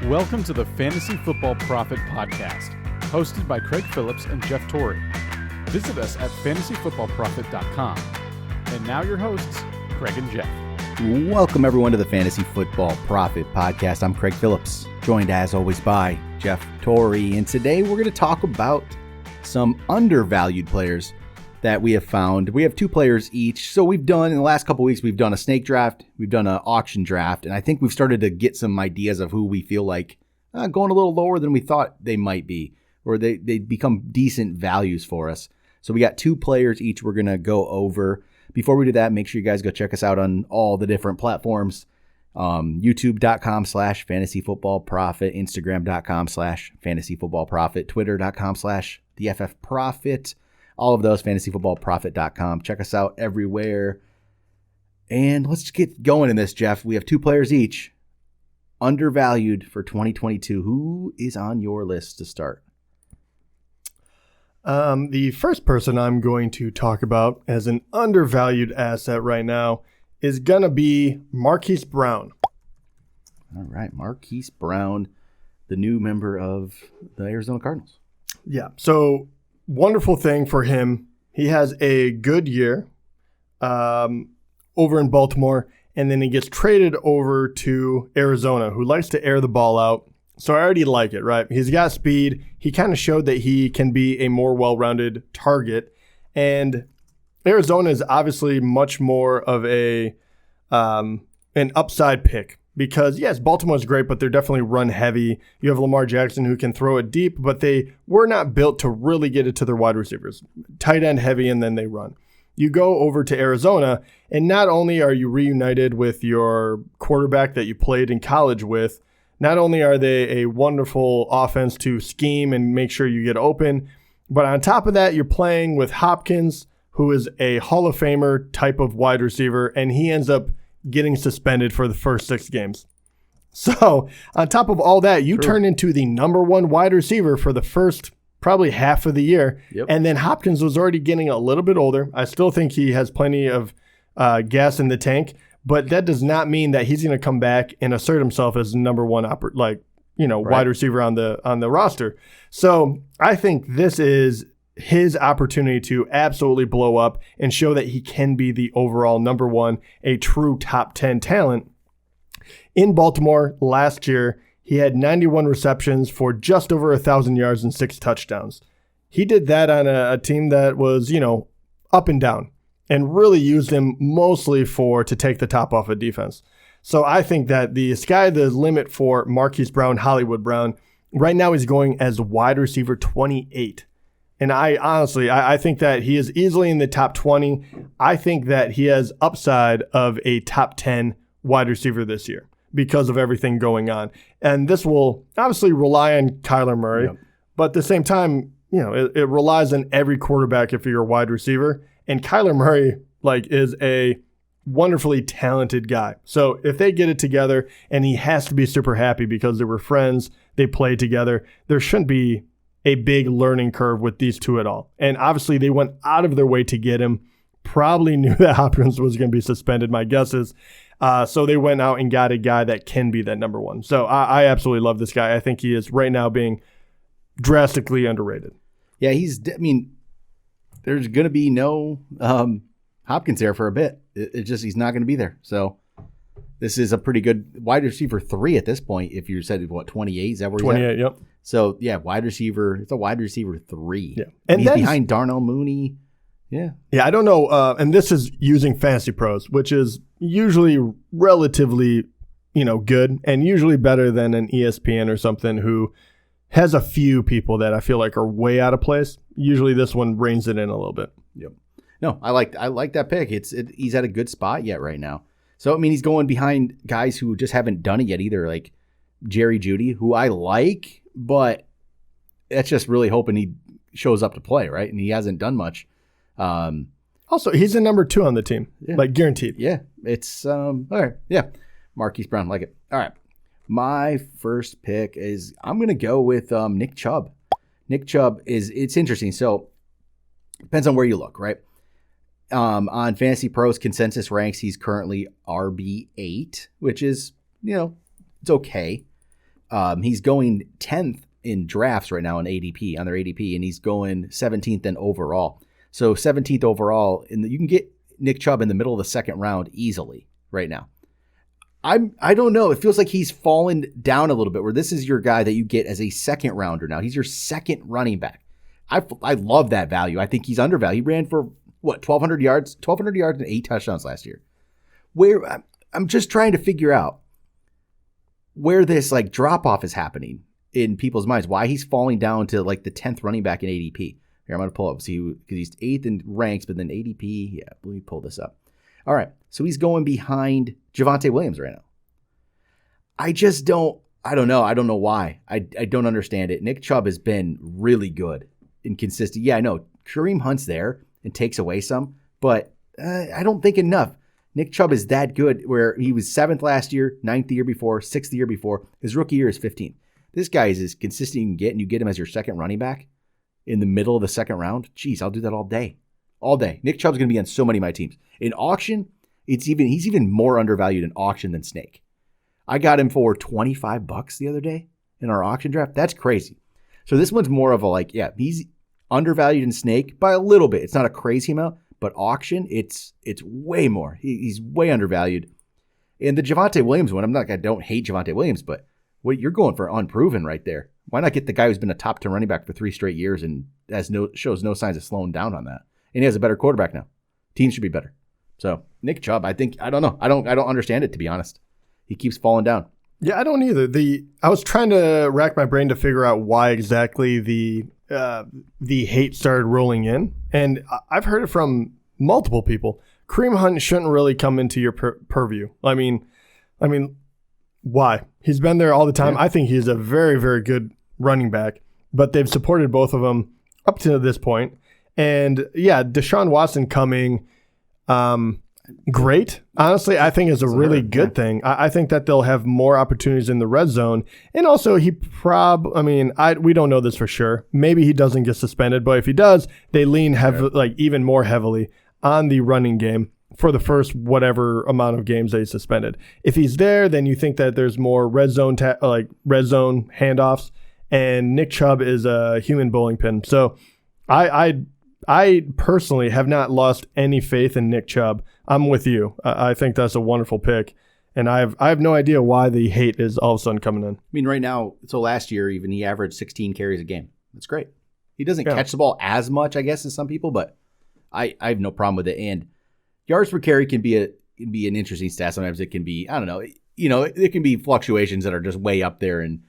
Welcome to the Fantasy Football Profit Podcast, hosted by Craig Phillips and Jeff Torrey. Visit us at fantasyfootballprofit.com. And now your hosts, Craig and Jeff. Welcome everyone to the Fantasy Football Profit Podcast. I'm Craig Phillips, joined as always by Jeff Torrey. And today we're going to talk about some undervalued players that we have found. We have two players each. So in the last couple weeks, we've done a snake draft, we've done an auction draft, and I think we've started to get some ideas of who we feel like going a little lower than we thought they might be, or they become decent values for us. So we got two players each we're going to go over. Before we do that, make sure you guys go check us out on all the different platforms. YouTube.com/fantasyfootballprofit, Instagram.com/fantasyfootballprofit, Twitter.com/theffprofit. All of those, fantasyfootballprofit.com. Check us out everywhere. And let's get going in this, Jeff. We have two players each. Undervalued for 2022. Who is on your list to start? The first person I'm going to talk about as an undervalued asset right now is going to be Marquise Brown. All right, Marquise Brown, the new member of the Arizona Cardinals. Yeah, so wonderful thing for him. He has a good year over in Baltimore, and then he gets traded over to Arizona, who likes to air the ball out. So I already like it, right? He's got speed. He kind of showed that he can be a more well-rounded target. And Arizona is obviously much more of an upside pick because, yes, Baltimore's great, but they're definitely run heavy. You have Lamar Jackson who can throw it deep, but they were not built to really get it to their wide receivers. Tight end heavy, and then they run. You go over to Arizona, and not only are you reunited with your quarterback that you played in college with, not only are they a wonderful offense to scheme and make sure you get open, but on top of that, you're playing with Hopkins, who is a Hall of Famer type of wide receiver, and he ends up getting suspended for the first 6 games. So on top of all that, you turn into the number one wide receiver for the first probably half of the year. Yep. And then Hopkins was already getting a little bit older. I still think he has plenty of gas in the tank, but that does not mean that he's going to come back and assert himself as number one wide receiver on the roster. So I think this is his opportunity to absolutely blow up and show that he can be the overall number one, a true top 10 talent. In Baltimore last year, he had 91 receptions for just over 1,000 yards and 6 touchdowns. He did that on a team that was, up and down, and really used him mostly to take the top off of defense. So I think that the sky the limit for Marquise Brown, Hollywood Brown, right now he's going as wide receiver 28. And I think that he is easily in the top 20. I think that he has upside of a top 10 wide receiver this year because of everything going on. And this will obviously rely on Kyler Murray, but at the same time, it relies on every quarterback if you're a wide receiver. And Kyler Murray, is a wonderfully talented guy. So if they get it together, and he has to be super happy because they were friends, they played together, there shouldn't be a big learning curve with these two at all. And obviously they went out of their way to get him. Probably knew that Hopkins was going to be suspended, my guess is. So they went out and got a guy that can be that number one. So I absolutely love this guy. I think he is right now being drastically underrated. Yeah, there's going to be no Hopkins there for a bit. It's just he's not going to be there. So this is a pretty good wide receiver 3 at this point. If you said, 28? Is that where he's 28, at? Yep. So, yeah, wide receiver. It's a wide receiver 3. Yeah. And he's behind Darnell Mooney. Yeah. Yeah, I don't know. And this is using Fantasy Pros, which is usually relatively, good and usually better than an ESPN or something who has a few people that I feel like are way out of place. Usually this one reins it in a little bit. Yep. No, I like that pick. He's at a good spot yet right now. So, he's going behind guys who just haven't done it yet either, like Jerry Jeudy, who I like, but that's just really hoping he shows up to play, right? And he hasn't done much. Also, he's the number 2 on the team, guaranteed. Yeah, it's all right. Yeah, Marquise Brown, like it. All right, my first pick is I'm gonna go with Nick Chubb. Nick Chubb it's interesting. So depends on where you look, right? On Fantasy Pros consensus ranks, he's currently RB8, which is it's okay. He's going 10th in drafts right now on ADP, on their ADP, and he's going 17th in overall. So 17th overall, you can get Nick Chubb in the middle of the second round easily right now. I don't know. It feels like he's fallen down a little bit, where this is your guy that you get as a second rounder now. He's your second running back. I love that value. I think he's undervalued. He ran for 1,200 yards and 8 touchdowns last year. Where I'm just trying to figure out where this like drop off is happening in people's minds. Why he's falling down to like the 10th running back in ADP. Here, I'm going to pull up, see, because he's 8th in ranks, but then ADP. Yeah, let me pull this up. All right, so he's going behind Javonte Williams right now. I don't know. I don't know why. I don't understand it. Nick Chubb has been really good and consistent. Yeah, I know. Kareem Hunt's there and takes away some, but I don't think enough. Nick Chubb is that good, where he was 7th last year, 9th the year before, 6th the year before. His rookie year is 15th. This guy is as consistent you can get, and you get him as your second running back in the middle of the second round. Jeez, I'll do that all day. All day. Nick Chubb's going to be on so many of my teams. In auction, he's even more undervalued in auction than Snake. I got him for $25 the other day in our auction draft. That's crazy. So this one's more of a he's undervalued in Snake by a little bit. It's not a crazy amount, but auction, it's way more. He's way undervalued. And the Javonte Williams one, I don't hate Javonte Williams, but you're going for unproven right there. Why not get the guy who's been a top 10 running back for 3 straight years and shows no signs of slowing down on that? And he has a better quarterback now. Teams should be better. So Nick Chubb, I don't know. I don't understand it, to be honest. He keeps falling down. Yeah, I don't either. I was trying to rack my brain to figure out why exactly the hate started rolling in, and I've heard it from multiple people. Kareem Hunt shouldn't really come into your purview. I mean, why? He's been there all the time. Yeah. I think he's a very, very good running back, but they've supported both of them up to this point. And yeah, Deshaun Watson coming, great. Honestly, I think is a really good thing. I think that they'll have more opportunities in the red zone. And also we don't know this for sure. Maybe he doesn't get suspended, but if he does, they lean even more heavily on the running game for the first whatever amount of games they suspended. If he's there, then you think that there's more red zone handoffs, and Nick Chubb is a human bowling pin. So I personally have not lost any faith in Nick Chubb. I'm with you. I think that's a wonderful pick, and I have no idea why the hate is all of a sudden coming in. I mean, right now, so last year even he averaged 16 carries a game. That's great. He doesn't catch the ball as much, I guess, as some people, but I have no problem with it. And yards per carry can be an interesting stat. Sometimes it can be, I don't know, it can be fluctuations that are just way up there, and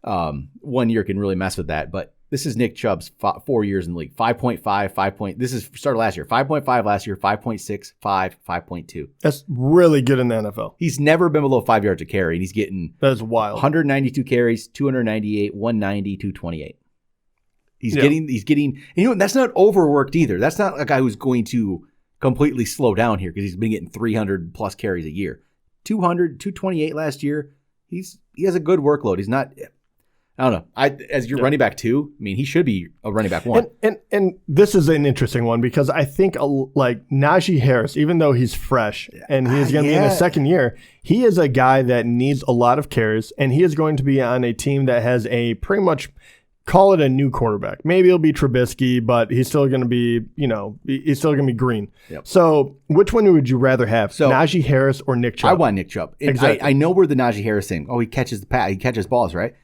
1 year can really mess with that. But this is Nick Chubb's 4 years in the league. 5.5, this is started last year. 5.5 last year, 5.6, 5.2. That's really good in the NFL. He's never been below 5 yards a carry, and he's getting that's wild. 192 carries, 298, 190, 228. He's getting, that's not overworked either. That's not a guy who's going to completely slow down here because he's been getting 300 plus carries a year. 200, 228 last year. He has a good workload. He's not, I don't know. As your running back 2, I mean, he should be a running back 1. And this is an interesting one because I think like Najee Harris, even though he's fresh and he's going to be in his second year, he is a guy that needs a lot of carries, and he is going to be on a team that has a pretty much, call it a new quarterback. Maybe it'll be Trubisky, but he's still going to be, he's still going to be green. Yep. So which one would you rather have, Najee Harris or Nick Chubb? I want Nick Chubb. Exactly. I know where the Najee Harris thing. Oh, he catches he catches balls, right?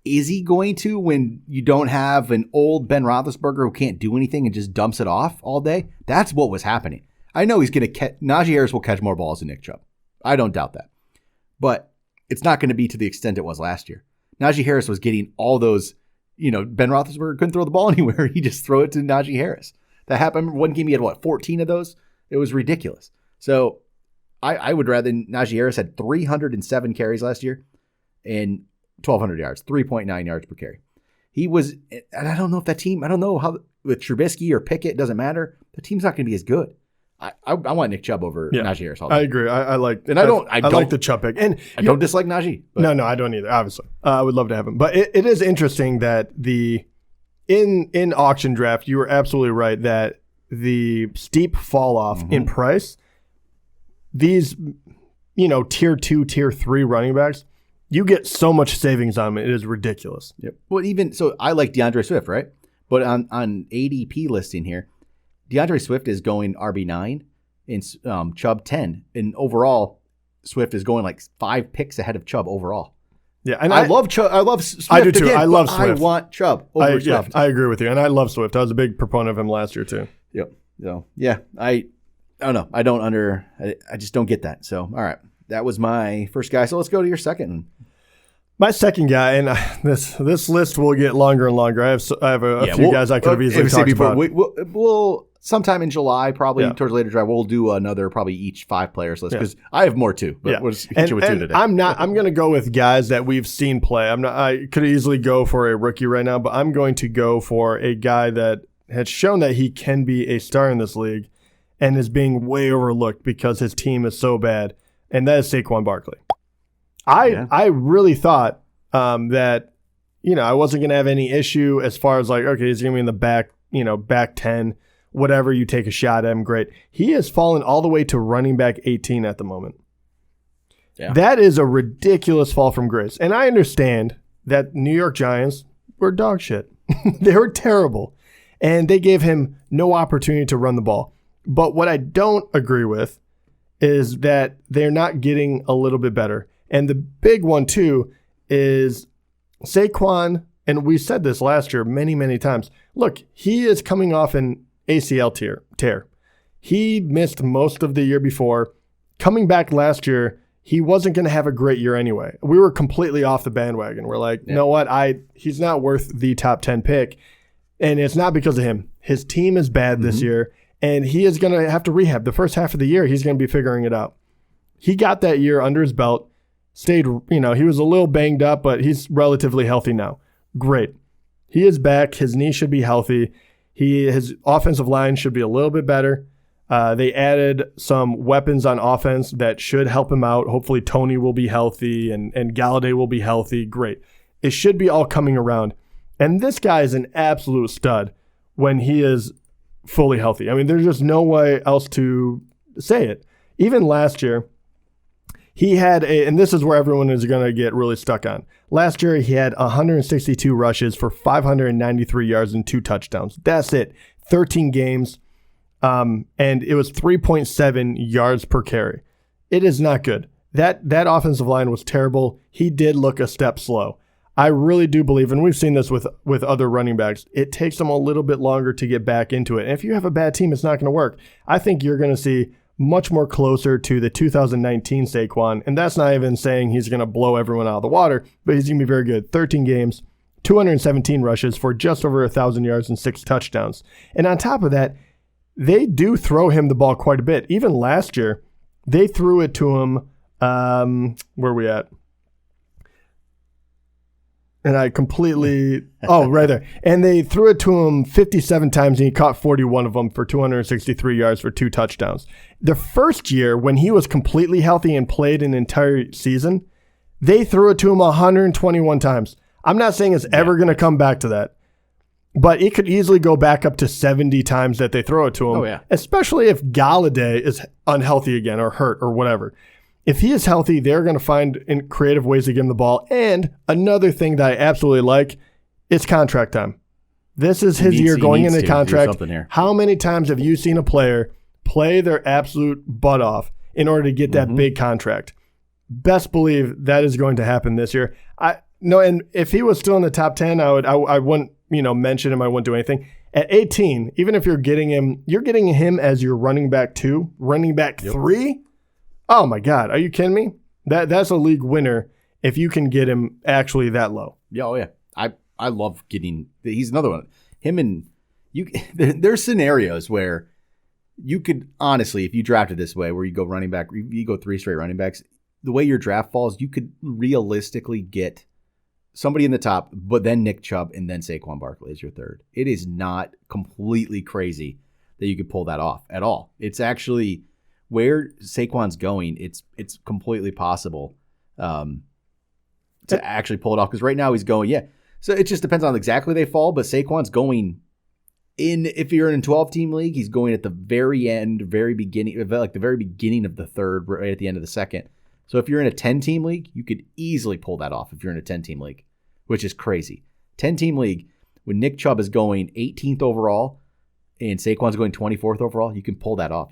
Is he going to when you don't have an old Ben Roethlisberger who can't do anything and just dumps it off all day? That's what was happening. I know he's going to catch. Najee Harris will catch more balls than Nick Chubb. I don't doubt that. But it's not going to be to the extent it was last year. Najee Harris was getting all those, Ben Roethlisberger couldn't throw the ball anywhere. He just threw it to Najee Harris. That happened. One game he had, 14 of those? It was ridiculous. So I would rather Najee Harris had 307 carries last year and 1,200 yards, 3.9 yards per carry. He was, and I don't know if that team, I don't know how, with Trubisky or Pickett, doesn't matter. The team's not going to be as good. I want Nick Chubb over Najee Harris. I agree. I like the Chubb pick. And I don't dislike Najee. But. No, I don't either, obviously. I would love to have him. But it is interesting that in auction draft, you were absolutely right that the steep fall off in price, these, tier 2, tier 3 running backs, You get so much savings on him. It is ridiculous. Yep. Well, even so, I like DeAndre Swift, right? But on ADP listing here, DeAndre Swift is going RB9 and Chubb 10. And overall, Swift is going like 5 picks ahead of Chubb overall. Yeah, and I love Chubb. I love Swift. I do too. Again, I love Swift. I want Chubb over Swift. I agree with you, and I love Swift. I was a big proponent of him last year too. Yep. So yeah, I don't know. I just don't get that. So all right, that was my first guy. So let's go to your second. My second guy, and this list will get longer and longer. I have a few guys I could have easily talked about. We'll sometime in July, probably towards later drive, we'll do another probably each 5 players list because I have more too. But we'll just hit you with 2 today. I'm going to go with guys that we've seen play. I could easily go for a rookie right now, but I'm going to go for a guy that has shown that he can be a star in this league and is being way overlooked because his team is so bad, and that is Saquon Barkley. I really thought that, I wasn't going to have any issue as far as like, okay, he's going to be in the back 10, whatever, you take a shot at him, great. He has fallen all the way to running back 18 at the moment. Yeah. That is a ridiculous fall from grace. And I understand that New York Giants were dog shit. They were terrible. And they gave him no opportunity to run the ball. But what I don't agree with is that they're not getting a little bit better. And the big one, too, is Saquon, and we said this last year many, many times. Look, he is coming off an ACL tear. He missed most of the year before. Coming back last year, he wasn't going to have a great year anyway. We were completely off the bandwagon. We're like, you know what? He's not worth the top 10 pick. And it's not because of him. His team is bad this year, and he is going to have to rehab. The first half of the year, he's going to be figuring it out. He got that year under his belt. Stayed, he was a little banged up, but he's relatively healthy now. Great. He is back. His knee should be healthy. His offensive line should be a little bit better. They added some weapons on offense that should help him out. Hopefully Tony will be healthy and Galladay will be healthy. Great. It should be all coming around. And this guy is an absolute stud when he is fully healthy. I mean, there's just no way else to say it. Even last year, he had and this is where everyone is going to get really stuck on. Last year, he had 162 rushes for 593 yards and 2 touchdowns. That's it. 13 games. And it was 3.7 yards per carry. It is not good. That offensive line was terrible. He did look a step slow. I really do believe, and we've seen this with other running backs, it takes them a little bit longer to get back into it. And if you have a bad team, it's not going to work. I think you're going to see much more closer to the 2019 Saquon, and that's not even saying he's going to blow everyone out of the water, but he's going to be very good. 13 games, 217 rushes for just over 1,000 yards and 6 touchdowns. And on top of that, they do throw him the ball quite a bit. Even last year, they threw it to him, where are we at? And I completely, right there. And they threw it to him 57 times, and he caught 41 of them for 263 yards for 2 touchdowns. The first year, when he was completely healthy and played an entire season, they threw it to him 121 times. I'm not saying it's ever going to come back to that, but it could easily go back up to 70 times that they throw it to him, especially if Galladay is unhealthy again or hurt or whatever. If he is healthy, they're going to find creative ways to give him the ball. And another thing that I absolutely like is contract time. This is his year going into contract. How many times have you seen a player play their absolute butt off in order to get that big contract? Best believe that is going to happen this year. And if he was still in the top 10, I wouldn't mention him. I wouldn't do anything. At 18, even if you're getting him as your running back 2, running back 3. Oh my God, are you kidding me? That's a league winner if you can get him actually that low. Yeah, oh yeah. I love getting. He's another one. Him and you. There's scenarios where you could honestly, if you drafted this way, where you go running back, you go 3 straight running backs. The way your draft falls, you could realistically get somebody in the top, but then Nick Chubb and then Saquon Barkley is your third. It is not completely crazy that you could pull that off at all. It's actually. Where Saquon's going, it's completely possible to actually pull it off. Because right now he's going, So it just depends on exactly they fall. But Saquon's going in, if you're in a 12-team league, he's going at the very end, very beginning, like the very beginning of the third, right at the end of the second. So if you're in a 10-team league, you could easily pull that off if you're in a 10-team league, which is crazy. 10-team league, when Nick Chubb is going 18th overall and Saquon's going 24th overall, you can pull that off.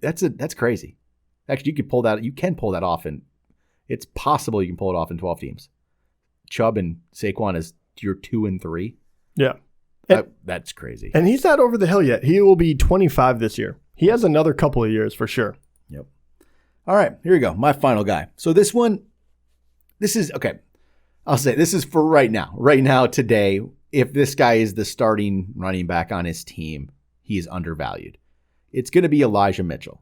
That's crazy. Actually, you can pull that off, and it's possible you can pull it off in 12 teams. Chubb and Saquon is your 2 and 3. Yeah. That's crazy. And he's not over the hill yet. He will be 25 this year. He has another couple of years for sure. Yep. All right, here we go. My final guy. So this is, okay, I'll say this is for right now. Right now, today, if this guy is the starting running back on his team, he is undervalued. It's going to be Elijah Mitchell.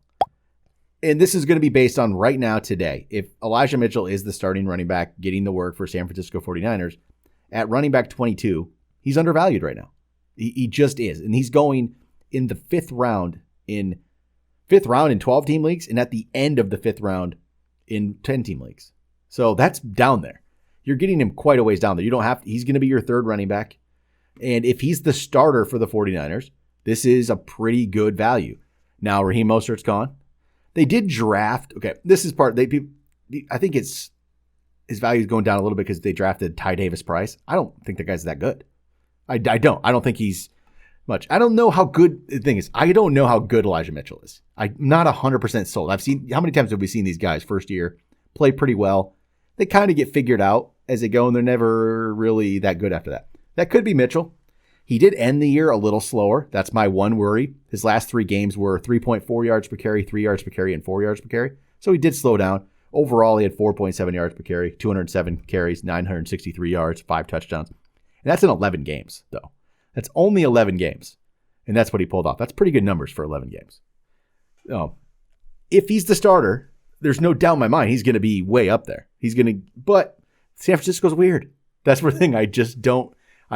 And this is going to be based on right now, today. If Elijah Mitchell is the starting running back getting the work for San Francisco 49ers, at running back 22, he's undervalued right now. He just is. And he's going in the fifth round in 12-team leagues and at the end of the fifth round in 10-team leagues. So that's down there. You're getting him quite a ways down there. He's going to be your third running back. And if he's the starter for the 49ers, this is a pretty good value. Now, Raheem Mostert's gone. They did draft. Okay, this is part. I think his value is going down a little bit because they drafted Ty Davis Price. I don't think the guy's that good. I don't. I don't think he's much. I don't know how good. The thing is, I don't know how good Elijah Mitchell is. I'm not 100% sold. I've seen, how many times have we seen these guys first year play pretty well? They kind of get figured out as they go, and they're never really that good after that. That could be Mitchell. He did end the year a little slower. That's my one worry. His last 3 games were 3.4 yards per carry, 3 yards per carry, and 4 yards per carry. So he did slow down. Overall, he had 4.7 yards per carry, 207 carries, 963 yards, 5 touchdowns. And that's in 11 games, though. That's only 11 games. And that's what he pulled off. That's pretty good numbers for 11 games. If he's the starter, there's no doubt in my mind he's going to be way up there. But San Francisco's weird. That's the thing. I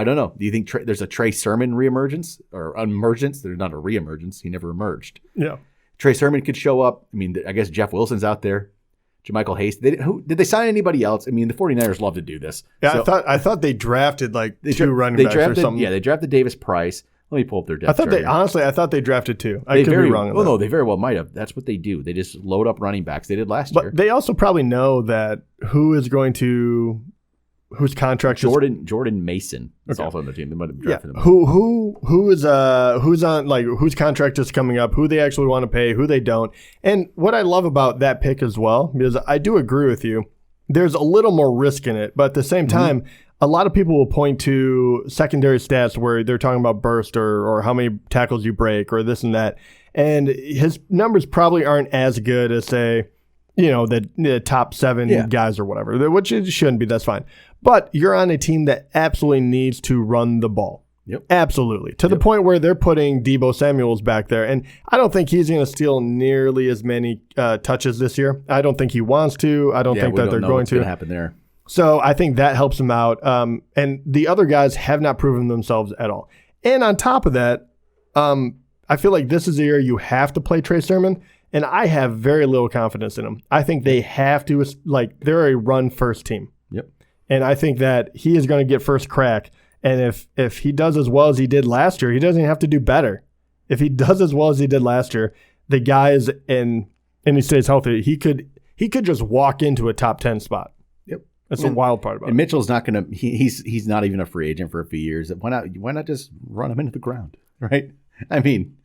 don't know. Do you think there's a Trey Sermon reemergence or emergence? There's not a reemergence. He never emerged. Yeah. Trey Sermon could show up. I mean, I guess Jeff Wilson's out there. JaMychal Hasty. Did they sign anybody else? I mean, the 49ers love to do this. Yeah, so, I thought they drafted two running backs or something. Yeah, they drafted Davis Price. Let me pull up their depth chart. I thought they drafted 2. I could be wrong. No, they very well might have. That's what they do. They just load up running backs. They did last year. But they also probably know that whose contract Jordan Mason is also on the team. They might have drafted him. Who's on, like, whose contract is coming up, who they actually want to pay, who they don't. And what I love about that pick as well, because I do agree with you, there's a little more risk in it, but at the same time, a lot of people will point to secondary stats where they're talking about burst or how many tackles you break or this and that. And his numbers probably aren't as good as, say, the top 7 guys or whatever, which it shouldn't be. That's fine. But you're on a team that absolutely needs to run the ball. Yep. Absolutely. To the point where they're putting Deebo Samuels back there. And I don't think he's going to steal nearly as many touches this year. I don't think he wants to. I don't think that they're going to. What's happen there. So I think that helps him out. And the other guys have not proven themselves at all. And on top of that, I feel like this is the year you have to play Trey Sermon. And I have very little confidence in him. I think they have to, they're a run-first team. Yep. And I think that he is going to get first crack. And if he does as well as he did last year, he doesn't have to do better. If he does as well as he did last year, the guy is and he stays healthy, he could just walk into a top 10 spot. Yep. That's the wild part about it. And Mitchell's not going to, he's not even a free agent for a few years. Why not just run him into the ground, right? I mean,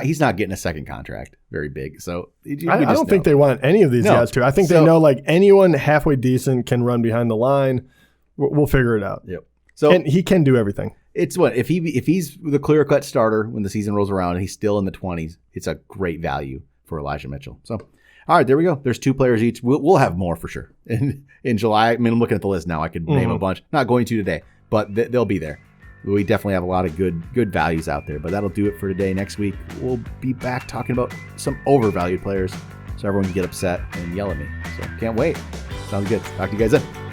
he's not getting a second contract very big. So I don't think they want any of these guys to. I think they know, like, anyone halfway decent can run behind the line. We'll figure it out. Yep. And he can do everything. It's what if he's the clear-cut starter when the season rolls around and he's still in the 20s, it's a great value for Elijah Mitchell. So, all right, there we go. There's 2 players each. We'll have more for sure in July. I mean, I'm looking at the list now. I could name a bunch. Not going to today, but they'll be there. We definitely have a lot of good values out there, but that'll do it for today. Next week, we'll be back talking about some overvalued players so everyone can get upset and yell at me. So can't wait. Sounds good. Talk to you guys then.